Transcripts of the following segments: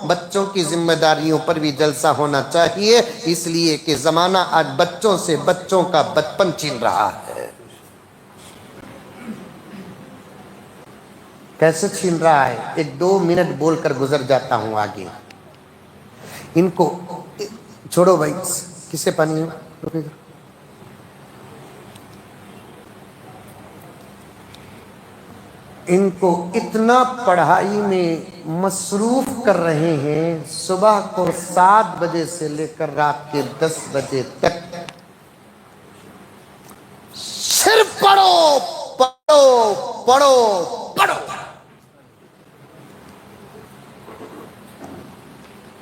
بچوں کی ذمہ داریوں پر بھی جلسہ ہونا چاہیے، اس لیے کہ زمانہ آج بچوں سے بچوں کا بچپن چھین رہا ہے۔ کیسے چھین رہا ہے؟ ایک 2 منٹ بول کر گزر جاتا ہوں آگے۔ ان کو چھوڑو بھائی، کسے پانی ہو؟ ان کو اتنا پڑھائی میں مصروف کر رہے ہیں، صبح کو 7 بجے سے لے کر رات کے 10 بجے تک صرف پڑھو پڑھو پڑھو پڑھو۔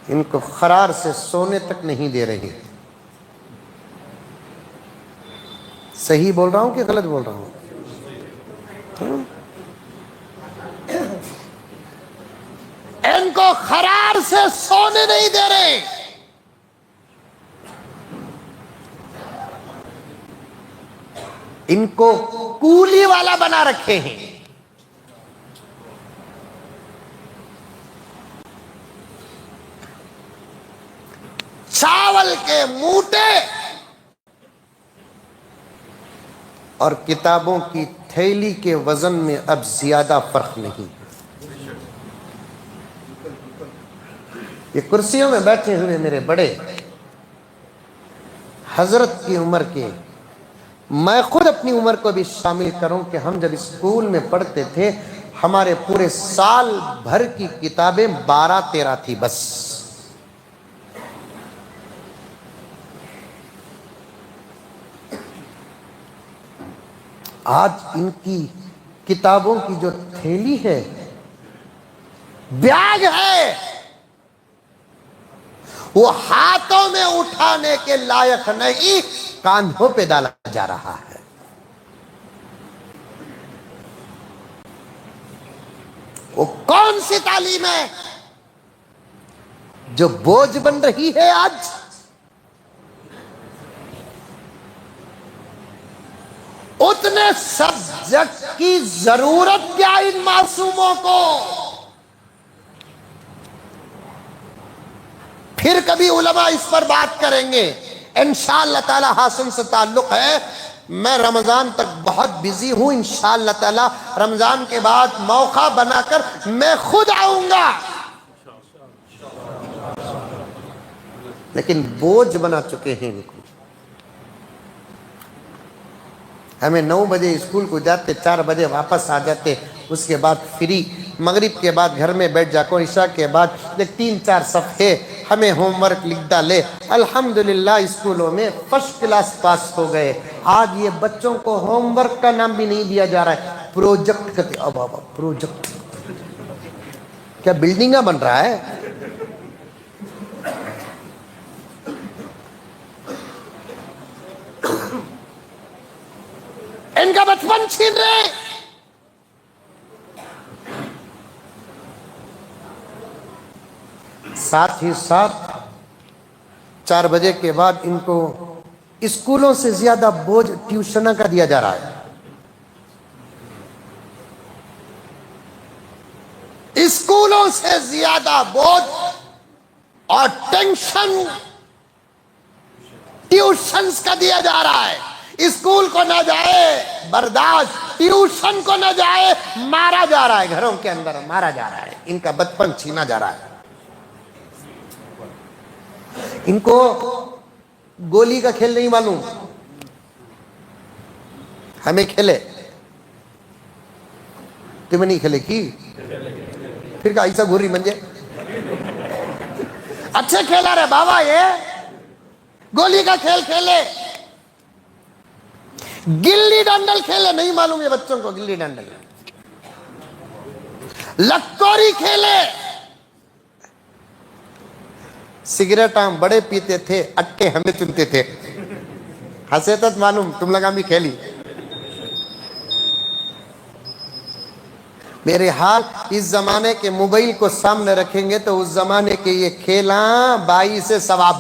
ان کو قرار سے سونے تک نہیں دے رہے۔ صحیح بول رہا ہوں کہ غلط بول رہا ہوں؟ ان کو قرار سے سونے نہیں دے رہے۔ ان کو کولی والا بنا رکھے ہیں۔ چاول کے موٹے اور کتابوں کی تھیلی کے وزن میں اب زیادہ فرق نہیں۔ یہ کرسیوں میں بیٹھے ہوئے میرے بڑے حضرت کی عمر کے، میں خود اپنی عمر کو بھی شامل کروں کہ ہم جب اسکول میں پڑھتے تھے ہمارے پورے سال بھر کی کتابیں 12-13 تھی بس۔ آج ان کی کتابوں کی جو تھیلی ہے، بیاگ ہے، وہ ہاتھوں میں اٹھانے کے لائق نہیں، کاندھوں پہ ڈالا جا رہا ہے۔ وہ کون سی تعلیم ہے جو بوجھ بن رہی ہے آج؟ اتنے سبجیکٹ کی ضرورت کیا ان معصوموں کو؟ پھر کبھی علماء اس پر بات کریں گے انشاءاللہ تعالی۔ حاسم سے تعلق ہے، میں رمضان تک بہت بزی ہوں، انشاءاللہ تعالی رمضان کے بعد موقع بنا کر میں خود آؤں گا، لیکن بوجھ بنا چکے ہیں ان کو۔ ہمیں 9 بجے اسکول کو جاتے، 4 بجے واپس آ جاتے، اس کے بعد فری، مغرب کے بعد گھر میں بیٹھ جاکو، عشاء کے بعد 3-4 صفحے ہمیں ہوم ورک لکھ ڈالے، الحمدللہ اسکولوں میں فرسٹ کلاس پاس ہو گئے۔ آج یہ بچوں کو ہوم ورک کا نام بھی نہیں دیا جا رہا ہے، پروجیکٹ کہتے۔ اب پروجیکٹ کیا بلڈنگاں بن رہا ہے؟ ان کا بچپن چھین رہے۔ ساتھ ہی ساتھ 4 بجے کے بعد ان کو اسکولوں سے زیادہ بوجھ ٹیوشنوں کا دیا جا رہا ہے۔ اسکولوں سے زیادہ بوجھ اور ٹینشن ٹیوشنز کا دیا جا رہا ہے۔ اسکول کو نہ جائے برداشت، ٹیوشن کو نہ جائے مارا جا رہا ہے، گھروں کے اندر مارا جا رہا ہے، ان کا بچپن چھینا جا رہا ہے۔ ان کو گولی کا کھیل نہیں معلوم، ہمیں کھیلے، تمہیں نہیں کھیلے کی؟ پھر کا ایسا گوری منجے اچھے کھیلا رہے بابا، یہ گولی کا کھیل کھیلے، گلی ڈنڈل کھیلے، نہیں معلوم یہ بچوں کو گلی ڈنڈل، لکوری کھیلے۔ سگریٹ ہم بڑے پیتے تھے، اٹکے ہمیں چنتے تھے، حسیتت معلوم تم لگا بھی کھیلی۔ میرے حال اس زمانے کے موبائل کو سامنے رکھیں گے تو اس زمانے کے یہ کھیلاں 22 ثواب۔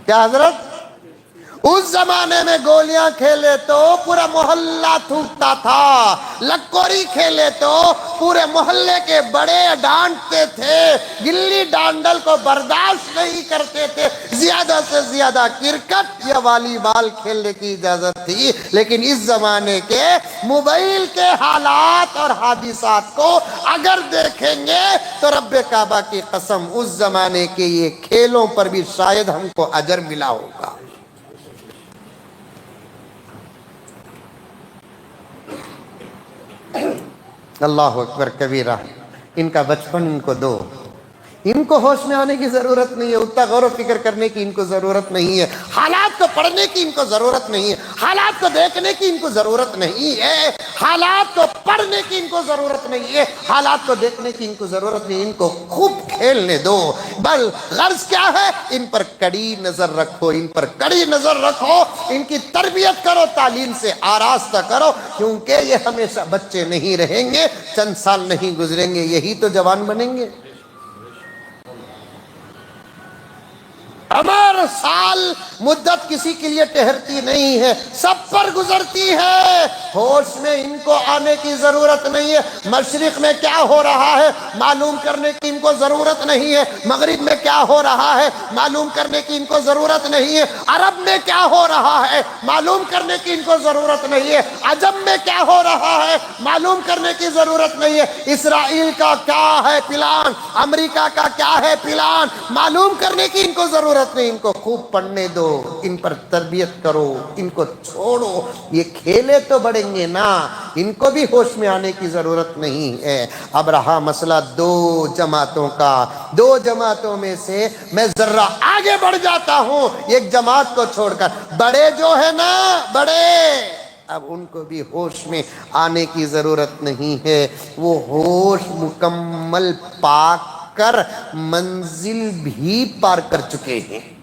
کیا حضرت؟ اس زمانے میں گولیاں کھیلے تو پورا محلہ تھوکتا تھا، لکوری کھیلے تو پورے محلے کے بڑے ڈانٹتے تھے، گلی ڈانڈل کو برداشت نہیں کرتے تھے، زیادہ سے زیادہ کرکٹ یا والی بال کھیلنے کی اجازت تھی۔ لیکن اس زمانے کے موبائل کے حالات اور حادثات کو اگر دیکھیں گے تو رب کعبہ کی قسم اس زمانے کے یہ کھیلوں پر بھی شاید ہم کو اجر ملا ہوگا۔ اللہ اکبر کبیرہ، ان کا بچپن ان کو دو، ان کو ہوش میں آنے کی ضرورت نہیں ہے، اتنا غور و فکر کرنے کی ان کو ضرورت نہیں ہے، حالات کو پڑھنے کی ان کو ضرورت نہیں ہے، حالات کو دیکھنے کی ان کو ضرورت نہیں ہے، حالات کو پڑھنے کی ان کو ضرورت نہیں ہے، حالات کو دیکھنے کی ان کو ضرورت نہیں ہے، ان کو خوب کھیلنے دو۔ بل غرض کیا ہے؟ ان پر کڑی نظر رکھو، ان پر کڑی نظر رکھو، ان کی تربیت کرو، تعلیم سے آراستہ کرو، کیونکہ یہ ہمیشہ بچے نہیں رہیں گے، چند سال نہیں گزریں گے، یہی تو جوان بنیں گے۔ عمر، سال، مدت کسی کے لیے ٹہرتی نہیں ہے، سب پر گزرتی ہے، ہوش میں ان کو آنے کی ضرورت نہیں ہے۔ مشرق میں کیا ہو رہا ہے معلوم کرنے کی ان کو ضرورت نہیں ہے، مغرب میں کیا ہو رہا ہے معلوم کرنے کی ان کو ضرورت نہیں ہے، عرب میں کیا ہو رہا ہے معلوم کرنے کی ان کو ضرورت نہیں ہے، عجم میں کیا ہو رہا ہے معلوم کرنے کی ضرورت نہیں ہے، اسرائیل کا کیا ہے پلان، امریکہ کا کیا ہے پلان معلوم کرنے کی ان کو ضرورت نہیں۔ ان کو خوب پڑھنے دو، ان پر تربیت کرو، ان کو چھوڑو، یہ کھیلے تو بڑھیں گے نا، ان کو بھی ہوش میں آنے کی ضرورت نہیں ہے۔ اب رہا مسئلہ دو جماعتوں کا، دو جماعتوں میں سے میں ذرہ آگے بڑھ جاتا ہوں ایک جماعت کو چھوڑ کر، بڑے جو ہے نا بڑے، اب ان کو بھی ہوش میں آنے کی ضرورت نہیں ہے، وہ ہوش مکمل پا کر منزل بھی پار کر چکے ہیں۔